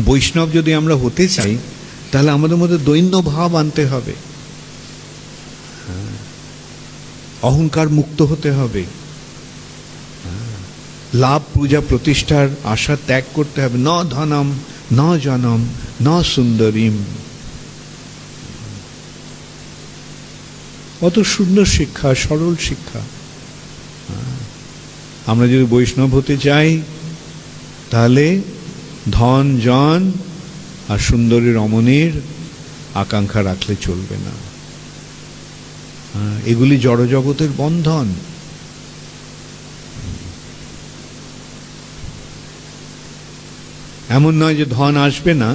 বৈষ্ণব যদি আমরা হতে চাই তাহলে আমাদের মধ্যে দৈন্য ভাব আনতে হবে, অহংকার মুক্ত হতে হবে, লাভ পূজা প্রতিষ্ঠার আশা ত্যাগ করতে হবে। ন ধনম ন জনম ন সুন্দরীম। অত সুন্দর শিক্ষা, সরল শিক্ষা। আমরা যদি বৈষ্ণব হতে চাই তাহলে ধন জন আর সুন্দরী রমণীর আকাঙ্ক্ষা রাখলে চলবে না। এগুলি জড়জগতের বন্ধন। এমন নয় যে ধন আসবে না,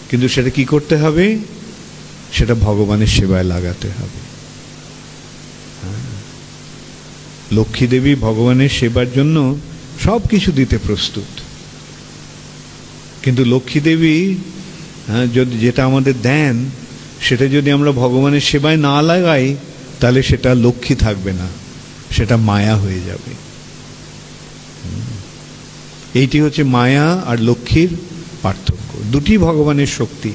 কিন্তু সেটা কি করতে হবে? সেটা ভগবানের সেবায় লাগাতে হবে। লক্ষ্মী দেবী ভগবানের সেবার জন্য সব কিছু দিতে প্রস্তুত, কিন্তু লক্ষ্মী দেবী যদি যেটা আমাদের দেন সেটা যদি আমরা ভগবানের সেবায় না লাগাই তাহলে সেটা লক্ষ্মী থাকবে না, সেটা মায়া হয়ে যাবে। এইটি হচ্ছে মায়া আর লক্ষ্মীর পার্থক্য। দুটি ভগবানের শক্তি।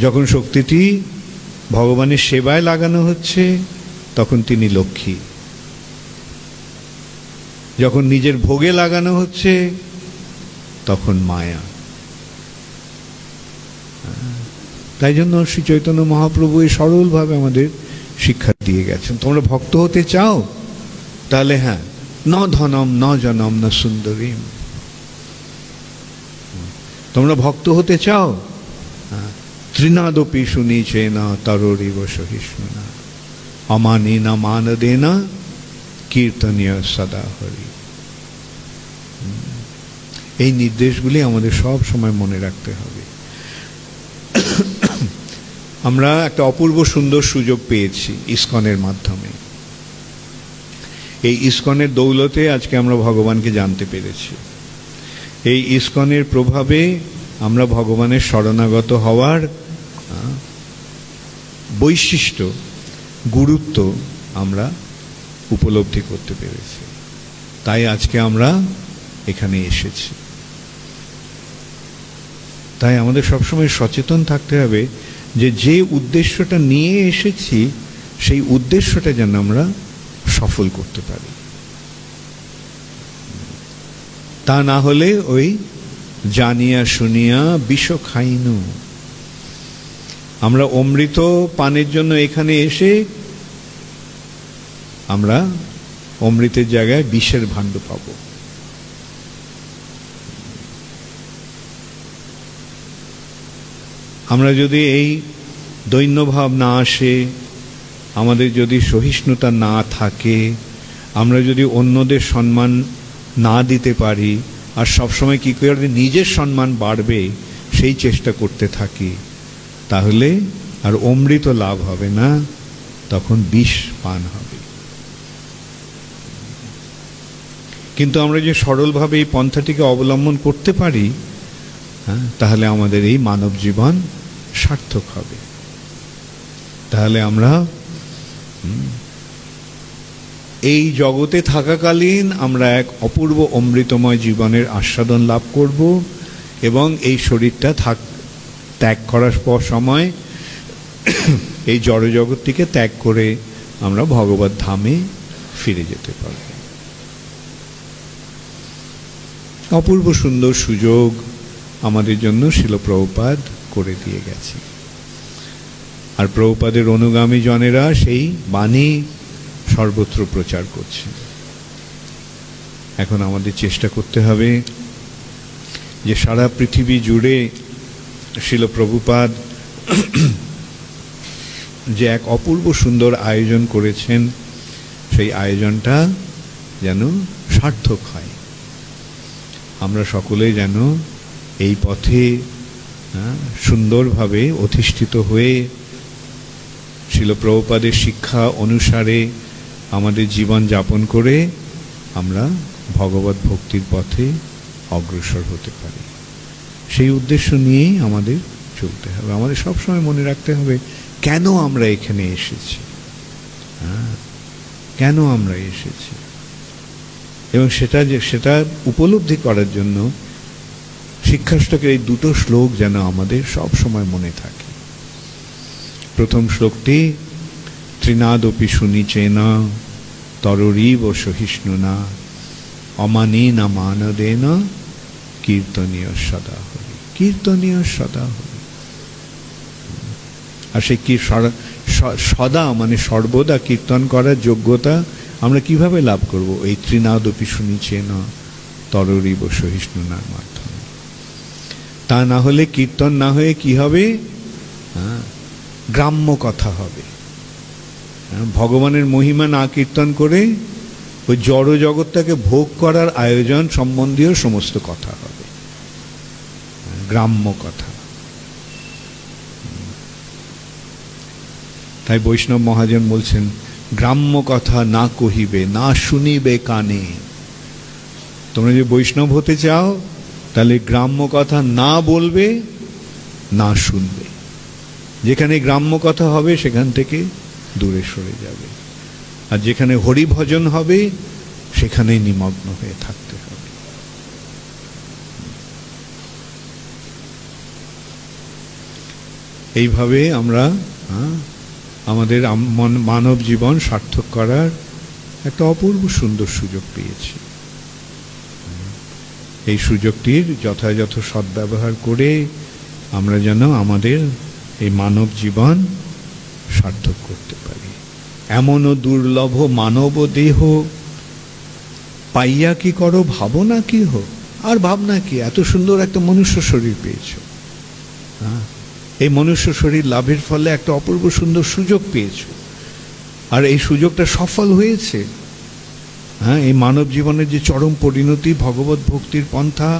যখন শক্তিটি ভগবানের সেবায় লাগানো হচ্ছে তখন তিনি লক্ষ্মী, যখন নিজের ভোগে লাগানো হচ্ছে তখন মায়া। তাই জন্য শ্রী চৈতন্য মহাপ্রভু এই সরলভাবে আমাদের শিক্ষা দিয়ে গেছেন। তোমরা ভক্ত হতে চাও তাহলে হ্যাঁ, ন ধনম ন জনম ন সুন্দরীম। তোমরা ভক্ত হতে চাও, তৃণাদপি শুনিছে না তররিব সহিষ্ণুনা অমানি না মানদে না কীর্তনীয় সদা হরি। এই নির্দেশগুলি আমাদের সব সময় মনে রাখতে হবে। আমরা একটা অপূর্ব সুন্দর সুযোগ পেয়েছি ইসকনের মাধ্যমে। এই ইসকনের দৌলতে আজকে আমরা ভগবানকে জানতে পেরেছি। এই ইসকনের প্রভাবে আমরা ভগবানের শরণাগত হওয়ার বৈশিষ্ট্য, গুরুত্ব আমরা উপলব্ধি করতে পেরেছি। তাই আজকে আমরা এখানে এসেছি। তাই আমাদের সবসময় সচেতন থাকতে হবে যে যে উদ্দেশ্যটা নিয়ে এসেছি সেই উদ্দেশ্যটা যেন আমরা সফল করতে পারি। তা না হলে ওই জানিয়া শুনিয়া বিষ খাইনু, আমরা অমৃত পানের জন্য এখানে এসে আমরা অমৃতের জায়গায় বিষের ভাণ্ড পাব। আমরা যদি এই দৈন্যভাব না আসে, আমাদের যদি সহিষ্ণুতা না থাকে, আমরা যদি অন্যদের সম্মান না দিতে পারি আর সবসময় কি করে নিজের সম্মান বাড়বে সেই চেষ্টা করতে থাকি, তাহলে আর অমৃত লাভ হবে না, তখন বিষ পান হবে। কিন্তু আমরা যে সরলভাবে এই পন্থাটিকে অবলম্বন করতে পারি, তাহলে আমাদের এই মানব জীবন সার্থক হবে। তাহলে আমরা এই জগতে থাকাকালীন আমরা এক অপূর্ব অমৃতময় জীবনের আস্বাদন লাভ করব এবং এই শরীরটা ত্যাগ করার পর সময় এই জড়জগৎটিকে ত্যাগ করে আমরা ভগবত ধামে ফিরে যেতে পারব। অপূর্ব সুন্দর সুযোগ আমাদের জন্য শিল প্রভুপাদ করে দিয়ে গেছে। আর প্রভুপাদের অনুগামী জনেরা সেই বাণী সর্বত্র প্রচার করছে। এখন আমাদের চেষ্টা করতে হবে যে সারা পৃথিবী জুড়ে শিল প্রভুপাদ যে এক অপূর্ব সুন্দর আয়োজন করেছেন, সেই আয়োজনটা যেন সার্থক হয়। আমরা সকলে যেন এই পথে সুন্দরভাবে অধিষ্ঠিত হয়ে শিল প্রভুপাদের শিক্ষা অনুসারে আমাদের জীবন যাপন করে আমরা ভগবত ভক্তির পথে অগ্রসর হতে পারি। সেই উদ্দেশ্য নিয়েই আমাদের চলতে হবে। আমাদের সবসময় মনে রাখতে হবে কেন আমরা এখানে এসেছি, কেন আমরা এসেছি, এবং সেটা উপলব্ধি করার জন্য শিক্ষাষ্টকের এই দুটো শ্লোক যেন আমাদের সব সময় মনে থাকে। প্রথম শ্লোকটি ত্রিনাদপি সুনিচেন তররীব সহিষ্ণুনা অমানেন মানদেন কীর্তনীয় সদা হরি, কীর্তনীয় সদা হরি। আর সে কি সদা মানে সর্বদা কীর্তন করার যোগ্যতা আমরা কিভাবে লাভ করব? এই ত্রিনাদপি সুনিচেন তররীব সহিষ্ণুনার মাধ্যমে। তা না হলে কীর্তন না হয়ে কি হবে? গ্রাম্য কথা হবে। ভগবানের মহিমা না কীর্তন করে ওই জড় জগৎটাকে ভোগ করার আয়োজন সম্বন্ধীয় সমস্ত কথা হবে, গ্রাম্য কথা। তাই বৈষ্ণব মহাজন বলছেন, গ্রাম্য কথা না কহিবে না শুনিবে কানে। তোমরা যে বৈষ্ণব হতে চাও তাহলে গ্রাম্য কথা না বলবে না শুনবে। যেখানে গ্রাম্য কথা হবে সেখান থেকে দূরে সরে যাবে, আর যেখানে হরি ভজন হবে সেখানে নিমগ্ন হয়ে থাকতে হবে। এইভাবে আমরা আমাদের মানব জীবন সার্থক করার একটা অপূর্ব সুন্দর সুযোগ পেয়েছি। এই সুযোগটির যথাযথ সদ্ব্যবহার করে আমরা যেন আমাদের এই মানব জীবন সার্থক করতে পারি। এমনও দুর্লভ মানব দেহ পাইয়া কি করো ভাবনা কি হো। আর ভাবনা কি, এত সুন্দর একটা মনুষ্য শরীর পেয়েছ। এই মনুষ্য শরীর লাভের ফলে একটা অপূর্ব সুন্দর সুযোগ পেয়েছ, আর এই সুযোগটা সফল হয়েছে। এই মানব জীবনের যে চরম পরিণতি ভগবত ভক্তির পন্থা,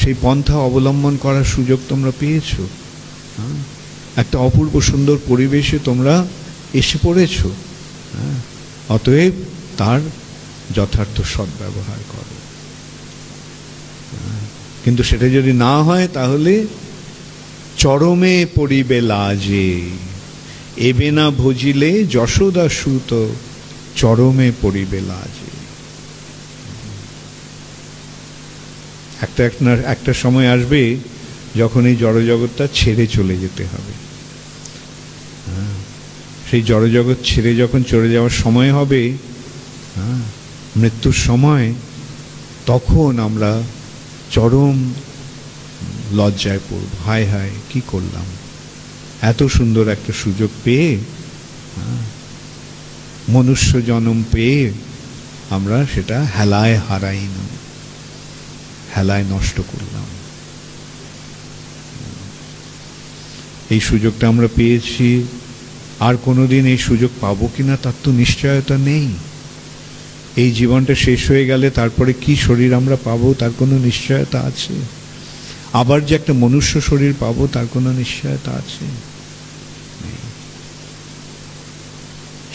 সেই পন্থা অবলম্বন করার সুযোগ তোমরা পেয়েছ। একটা অপূর্ব সুন্দর পরিবেশে তোমরা এসে পড়েছ। অতএব তার যথার্থ সদ্ব্যবহার করো। কিন্তু সেটা যদি না হয় তাহলে চরমে পড়িবে লাজে, এবে না ভজিলে যশোদা সুত চরমে পড়িবে লাজে। একটা সময় আসবে যখন এই জড়জগৎটা ছেড়ে চলে যেতে হবে। সেই জড়জগৎ ছেড়ে যখন চলে যাওয়ার সময় হবে, মৃত্যুর সময়, তখন আমরা চরম লজ্জায় পড়ব। হায় হায়, কি করলাম, এত সুন্দর একটা সুযোগ পেয়ে, মনুষ্য জন্ম পেয়ে আমরা সেটা হেলায় হারাইনি, হেলায় নষ্ট করলাম। এই সুযোগটা আমরা পেয়েছি, আর কোনোদিন এই সুযোগ পাবো কিনা তার তো নিশ্চয়তা নেই। এই জীবনটা শেষ হয়ে গেলে তারপরে কি শরীর আমরা পাবো তার কোনো নিশ্চয়তা আছে? আবার যে একটা মনুষ্য শরীর পাবো তার কোনো নিশ্চয়তা আছে?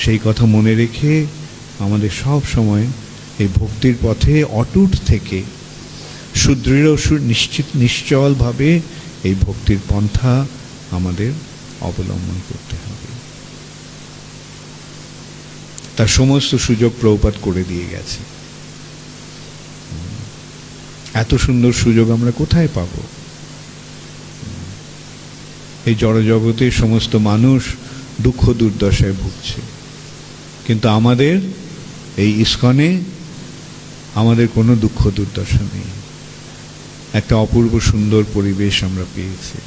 সেই কথা মনে রেখে আমাদের সব সময় এই ভক্তির পথে অটুট থেকে সুদৃঢ় নিশ্চলভাবে এই ভক্তির পন্থা আমাদের অবলম্বন করতে হবে। তার সমস্ত সুযোগ প্রভুপাদ করে দিয়ে গেছে। এত সুন্দর সুযোগ আমরা কোথায় পাব? এই জড়জগতে সমস্ত মানুষ দুঃখ দুর্দশায় ভুগছে, কিন্তু আমাদের এই ইস্কনে আমাদের কোনো দুঃখ দুর্দশা নেই। একটা অপূর্ব সুন্দর পরিবেশ আমরা পেয়েছি।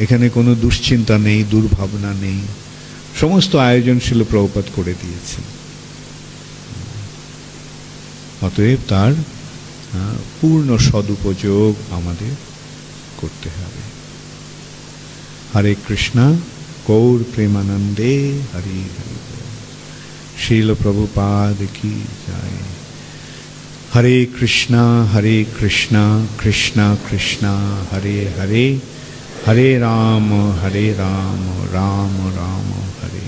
এখানে কোনো দুশ্চিন্তা নেই, দুর্ভাবনা নেই, সমস্ত আয়োজনশীল প্রভুপাদ করে দিয়েছে। অতএব তার পূর্ণ সদুপযোগ আমাদের করতে হবে। হরে কৃষ্ণা গৌর প্রেমানন্দে হরি হরি। শ্রীল প্রভুপাদ কি জয়। হরে কৃষ্ণা কৃষ্ণা কৃষ্ণা হরে হরে, হরে রাম রাম রাম হরে।